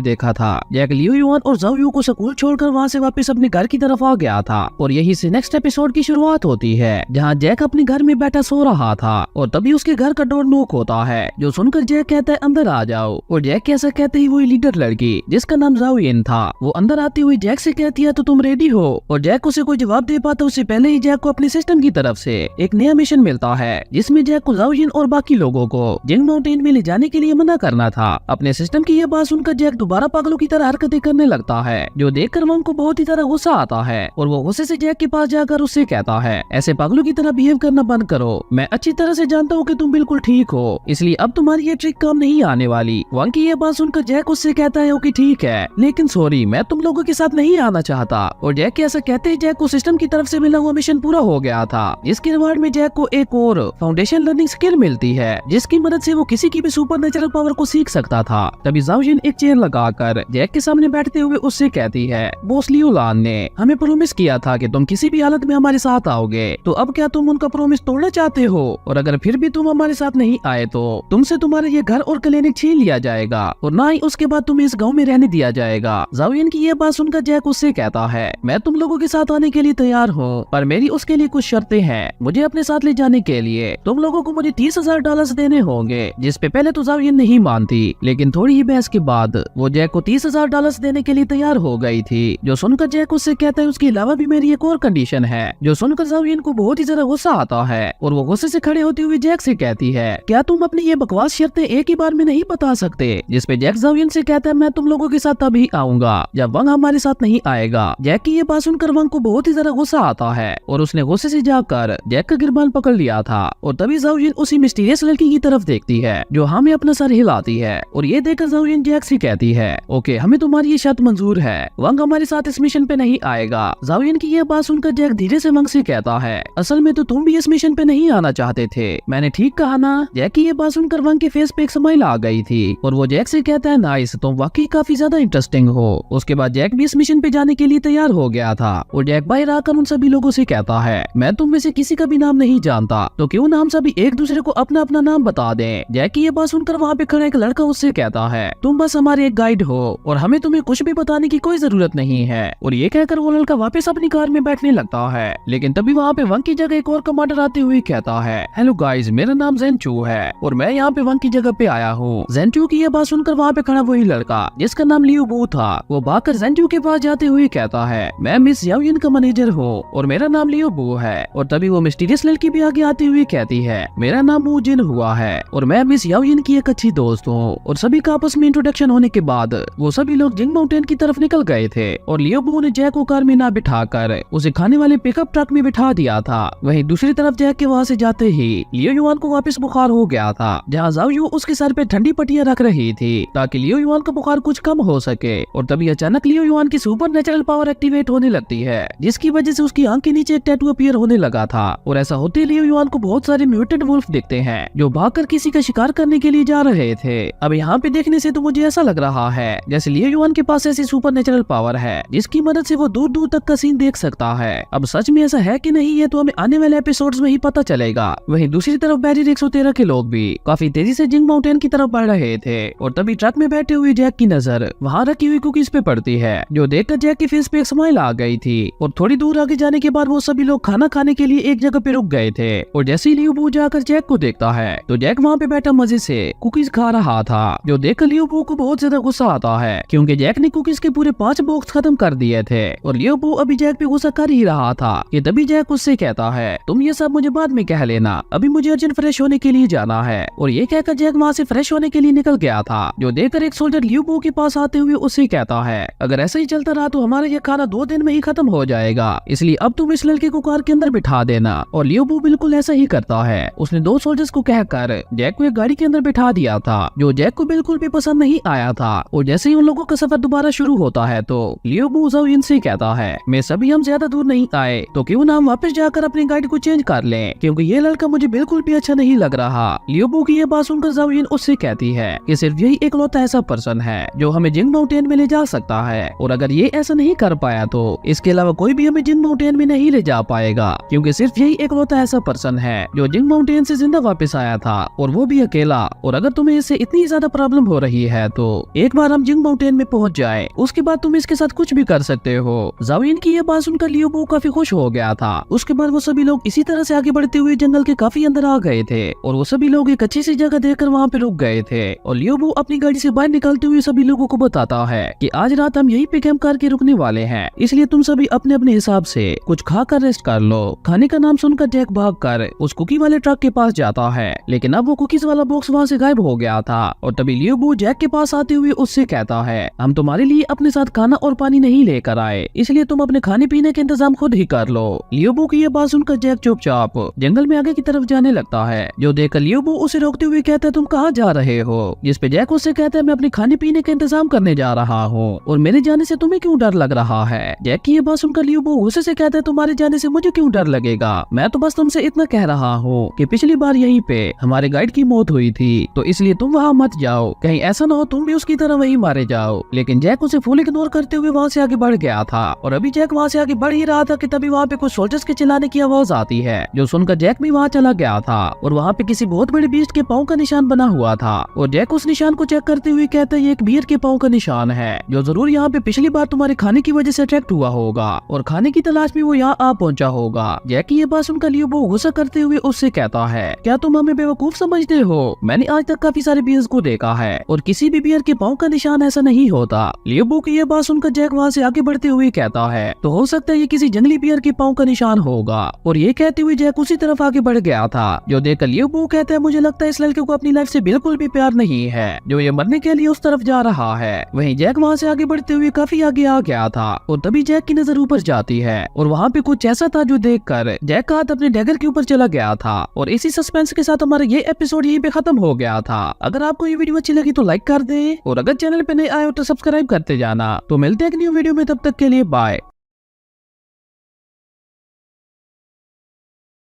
देखा था। जैक लियो युआन और जाओ यू को स्कूल छोड़कर वहाँ से वापस अपने घर की तरफ आ गया था और यही से नेक्स्ट एपिसोड की शुरुआत होती है, जहाँ जैक अपने घर में बैठा सो रहा था और तभी उसके घर का डोर नॉक होता है, जो सुनकर जैक कहता है अंदर आ जाओ। और जैक के ऐसा कहते ही वही लीडर लड़की जिसका नाम जाओ यिन था वो अंदर आती हुई जैक से कहती है तो तुम रेडी हो। और जैक उसे कोई जवाब दे पाता उससे पहले ही जैक को अपने सिस्टम की तरफ से एक नया मिशन मिलता है, जिसमें जैक को जाओ यिन और बाकी लोगों को जिंग माउंटेन में ले जाने के लिए मना करना था। अपने सिस्टम की यह बात सुनकर जैक दोबारा पागलों की तरह हरकतें करने लगता है, जो देखकर वंग को बहुत ही तरह गुस्सा आता है और वो गुस्से से जैक के पास जाकर उससे कहता है ऐसे पागलों की तरह बिहेव करना बंद करो, मैं अच्छी तरह से जानता हूँ कि तुम बिल्कुल ठीक हो, इसलिए अब तुम्हारी ये ट्रिक काम नहीं आने वाली। वंग की ये बात सुनकर जैक उससे कहता है ओके ठीक है, लेकिन सॉरी मैं तुम लोगों के साथ नहीं आना चाहता। और जैक के ऐसा कहते ही जैक को सिस्टम की तरफ से मिला हुआ मिशन पूरा हो गया था, जिसके रिवार्ड में जैक को एक और फाउंडेशन लर्निंग स्किल मिलती है, जिसकी मदद से वो किसी की भी सुपरनेचुरल पावर को सीख सकता था। तभी जाओ यिन एक चेयर लगाकर जैक के सामने बैठते हुए उससे कहती है बॉस लियो लान ने हमें प्रॉमिस किया था कि तुम किसी भी हालत में हमारे साथ आओगे, तो अब क्या तुम उनका प्रॉमिस तोड़ना चाहते हो? और अगर फिर भी तुम हमारे साथ नहीं आए तो तुमसे तुम्हारा ये घर और क्लिनिक छीन लिया जाएगा और ना ही उसके बाद तुम्हें इस गाँव में रहने दिया जाएगा। जाओ यिन की ये बात सुनकर जैक उससे कहता है मैं तुम लोगों के साथ आने के लिए तैयार हूँ, पर मेरी उसके लिए कुछ शर्तें हैं। मुझे अपने साथ ले जाने के लिए तुम लोगों को मुझे $30,000 देने होंगे, जिसपे पहले तो जाओ यिन नहीं मानती, लेकिन थोड़ी ही बहस के बाद वो जैक को $30,000 देने के लिए तैयार हो गई थी। जो सुनकर जैक उससे कहता है उसके अलावा भी मेरी एक और कंडीशन है। जो सुनकर जाओ यिन को बहुत ही ज्यादा गुस्सा आता है और वो गुस्से से खड़े होते हुए जैक से कहती है क्या तुम अपनी ये बकवास शर्तें एक ही बार में नहीं बता सकते? जिसपे जैक जाओ यिन से कहता है मैं तुम लोगों के साथ तभी आऊंगा जब वंग हमारे साथ नहीं आएगा। जैक की ये बात सुनकर वंग को बहुत ही ज्यादा गुस्सा आता है और उसने गुस्से से जाकर जैक का गिरबान पकड़ लिया था। और तभी जाओ यिन उसी मिस्टीरियस लड़की की तरफ देखती है जो हमें अपना सर हिलाती है और ये देखकर जाओ यिन जैक से कहती है ओके हमें तुम्हारी ये शर्त मंजूर है, वंग हमारे साथ इस मिशन पे नहीं आएगा। जाओ यिन की ये बात सुनकर जैक धीरे से वंग से कहता है असल में तो तुम भी इस मिशन पे नहीं आना चाहते थे, मैंने ठीक कहा ना? जैक की ये बात सुनकर वंग के फेस पे एक स्माइल आ गई थी और वो जैक से कहता है नाइस, तुम वाकई काफी ज्यादा इंटरेस्टिंग हो। उसके बाद जैक भी इस मिशन पे जाने के लिए तैयार हो गया था और जैक बाहर आकर उन सभी लोगों से कहता है मैं तुम में से किसी का भी नाम नहीं जानता, तो क्यों ना हम सभी एक दूसरे को अपना अपना नाम बता दें। जैक की ये बात सुनकर वहाँ पे खड़ा एक लड़का उससे कहता है तुम बस हमारे एक गाइड हो और हमें तुम्हें कुछ भी बताने की कोई जरूरत नहीं है। और ये कहकर वो लड़का वापस अपनी कार में बैठने लगता है, लेकिन तभी वहाँ पे वंग की जगह एक और कमांडर आते हुए कहता है हेलो गाइस, मेरा नाम ज़ेनचू है और मैं यहाँ पे वंग की जगह पे आया हूँ। ज़ेनचू की ये बात सुनकर वहाँ पे खड़ा वही लड़का जिसका नाम लियो बू था, वो भागकर ज़ेनचू के पास जाते हुए कहता है मैं मिस याओ यिन का मैनेजर हूँ और मेरा नाम लियो बू है। और तभी वो मिस्टीरियस लड़की भी आगे आती हुई कहती है मेरा नाम वू जिन हुआ है और मैं मिस याओ यिन की एक अच्छी दोस्त हूँ। और सभी का आपस में इंट्रोडक्शन होने के बाद वो सभी लोग जिंग माउंटेन की तरफ निकल गए थे और लियो बू ने जैक को कार में ना बिठाकर उसे खाने वाले पिकअप ट्रक में बिठा दिया था। वहीं दूसरी तरफ जैक के वहाँ से जाते ही लियो युआन को वापस बुखार हो गया था, जहाँ जाओ यू उसके सर पे ठंडी पट्टियां रख रही थी ताकि लियो युआन का बुखार कुछ कम हो सके। और तभी अचानक लियो युआन की सुपर नेचुरल पावर एक्टिवेट होने लगती है, जिसकी वजह से उसकी आंख के नीचे एक टैटू अपीयर होने लगा था। और ऐसा होते लियो युआन को बहुत सारे म्यूटेंट वुल्फ दिखते हैं जो भागकर किसी का शिकार करने के लिए जा रहे थे। अब यहाँ पे देखने से तो मुझे ऐसा लग रहा है जैसे लियो युआन के पास ऐसी सुपर नेचुरल पावर है जिसकी मदद से वो दूर दूर तक का सीन देख सकता है। अब सच में ऐसा है कि नहीं ये तो हमें आने वाले एपिसोड्स में ही पता चलेगा। वहीं दूसरी तरफ बैरियर 113 के लोग भी काफी तेजी से जिंग माउंटेन की तरफ बढ़ रहे थे और तभी ट्रक में बैठे हुए जैक की नजर वहाँ रखी हुई कुकीज पे पड़ती है, जो देखकर जैक के फेस पे एक स्माइल आ गई थी। और थोड़ी दूर आगे जाने के बाद वो सभी लोग खाना खाने के लिए एक जगह पे रुक गए थे और जैसे ही लियो बू जाकर जैक को देखता है तो जैक वहाँ पे बैठा मजे से कुकीज खा रहा था, जो देखकर लियो बू को बहुत ज्यादा गुस्सा आता है क्योंकि जैक ने कुकीज के पूरे 5 बॉक्स खत्म कर दिए थे। और लियो बू अभी जैक पे गुस्सा कर ही रहा था कि तभी जैक उससे कहता है तुम ये सब मुझे बाद में कह लेना, अभी मुझे अर्जेंट फ्रेश होने के लिए जाना है। और ये कहकर जैक वहाँ से फ्रेश होने के लिए निकल गया था, जो देखकर एक सोल्जर लियो बू के पास आते हुए उससे कहता है अगर ऐसा ही चलता रहा तो हमारा ये खाना 2 दिन में ही खत्म हो जाएगा, इसलिए अब तुम इस लड़के को कार के अंदर बिठा देना। और लियो बू बिल्कुल ऐसा ही करता है, उसने 2 सोल्जर्स को कहकर जैक को एक गाड़ी के अंदर बिठा दिया था, जो जैक को बिल्कुल भी पसंद नहीं आया था। और जैसे ही उन लोगों का सफर दोबारा शुरू होता है तो लियो बू जाओ यिन से कहता है मैं सभी हम ज्यादा दूर नहीं आए, तो क्यों ना हम वापस जाकर अपनी गाइड को चेंज कर लें, क्योंकि ये लड़का मुझे बिल्कुल भी अच्छा नहीं लग रहा। लियो बू की ये बात सुनकर जाओ यिन उससे कहती है कि सिर्फ यही इकलौता ऐसा पर्सन है जो हमें जिंग माउंटेन में ले जा सकता है, और अगर ये ऐसा नहीं कर पाया तो इसके अलावा कोई भी हमें जिंग माउंटेन में नहीं ले जा पाएगा, क्योंकि सिर्फ यही इकलौता ऐसा पर्सन है जो जिंग माउंटेन से जिंदा वापस आया था, और वो भी अकेला। और अगर तुम्हें इससे इतनी ज्यादा प्रॉब्लम हो रही है तो एक बार हम जिंग माउंटेन में पहुंच जाए, उसके बाद तुम इसके साथ कुछ भी कर सकते हो। जावियन की ये बात सुनकर लियोबो काफी खुश हो गया था। उसके बाद वो सभी लोग इसी तरह से आगे बढ़ते हुए जंगल के काफी अंदर आ गए थे और वो सभी लोग एक अच्छी सी जगह देखकर वहाँ पे रुक गए थे। और लियोबो अपनी गाड़ी से बाहर निकलते हुए सभी लोगों को बताता है कि आज रात हम यहीं पे कैंप करके रुकने वाले हैं, इसलिए तुम सभी अपने अपने हिसाब से कुछ खाकर रेस्ट कर लो। खाने का नाम सुनकर जैक भागकर उस कुकी वाले ट्रक के पास जाता है, लेकिन अब वो कुकीज वाला बॉक्स वहाँ से गायब हो गया था। और तभी लियोबो जैक के पास आते हुए उससे कहता है, हम तुम्हारे लिए अपने साथ खाना और पानी नहीं लेकर आए, इसलिए तुम अपने खाने पीने के इंतजाम खुद ही कर लो। लियोबो की ये बात सुनकर जैक चुपचाप जंगल में आगे की तरफ जाने लगता है, जो देखकर लियोबो उसे रोकते हुए कहता है, तुम कहाँ जा रहे हो? जिस पे जैक उससे कहता है, मैं अपने खाने पीने का इंतजाम करने जा रहा हूँ और मेरे जाने से तुम्हें क्यों डर लग रहा है? जैक की ये बात सुनकर लियोबो गुस्से से कहता है, तुम्हारे जाने से मुझे क्यों डर लगेगा? मैं तो बस तुमसे इतना कह रहा हूँ कि पिछली बार यहीं पे हमारे गाइड की मौत हुई थी, तो इसलिए तुम वहाँ मत जाओ, कहीं ऐसा ना हो तुम भी उसकी तरह वहीं मारे जाओ। लेकिन जैक उसे फुल इग्नोर करते हुए वहाँ से आगे बढ़ गया था और अभी जैक वहाँ से आगे बढ़ ही रहा था कि तभी वहाँ पे कुछ सोल्जर्स के चिल्लाने की आवाज आती है, जो सुनकर जैक भी वहाँ चला गया था। और वहाँ पे किसी बहुत बड़े बीस्ट के पाँव का निशान बना हुआ था और जैक उस निशान को चेक करते हुए कहता है, ये एक बियर के पाँव का निशान है, जो जरूर यहाँ पे पिछली बार तुम्हारे खाने की वजह से अट्रैक्ट हुआ होगा और खाने की तलाश में वो यहाँ आ पहुंचा होगा। जैक की ये बात सुनकर लियोबो गुस्सा करते हुए उससे कहता है, क्या तुम हमें बेवकूफ समझते हो? मैंने आज तक काफी सारे बियर्स को देखा है और किसी भी बियर के पाँव का निशान ऐसा नहीं होता। लियोबो की ये बात सुनकर जैक वहाँ से आगे बढ़ते हुए कहता है, तो हो सकता है ये किसी जंगली बियर के पाँव का निशान होगा। और ये कहते हुए जैक उसी तरफ आगे बढ़ गया था, जो देखकर लियोबो कहता है, मुझे लगता है इस लड़के को अपनी लाइफ से बिल्कुल भी प्यार नहीं है, जो ये मरने के लिए उस तरफ जा रहा है। वहीं जैक वहाँ से आगे बढ़ते हुए काफी आगे आ गया था और तभी जैक की नजर ऊपर जाती है और वहाँ पे कुछ ऐसा था जो देखकर जैक का हाथ अपने डैगर के ऊपर चला गया था। और इसी सस्पेंस के साथ हमारा ये एपिसोड यहीं पे खत्म हो गया था। अगर आपको ये वीडियो अच्छी लगी तो लाइक कर दे और अगर चैनल पे नए आए हो तो सब्सक्राइब करते जाना। तो मिलते हैं एक न्यू वीडियो में, तब तक के लिए बाय।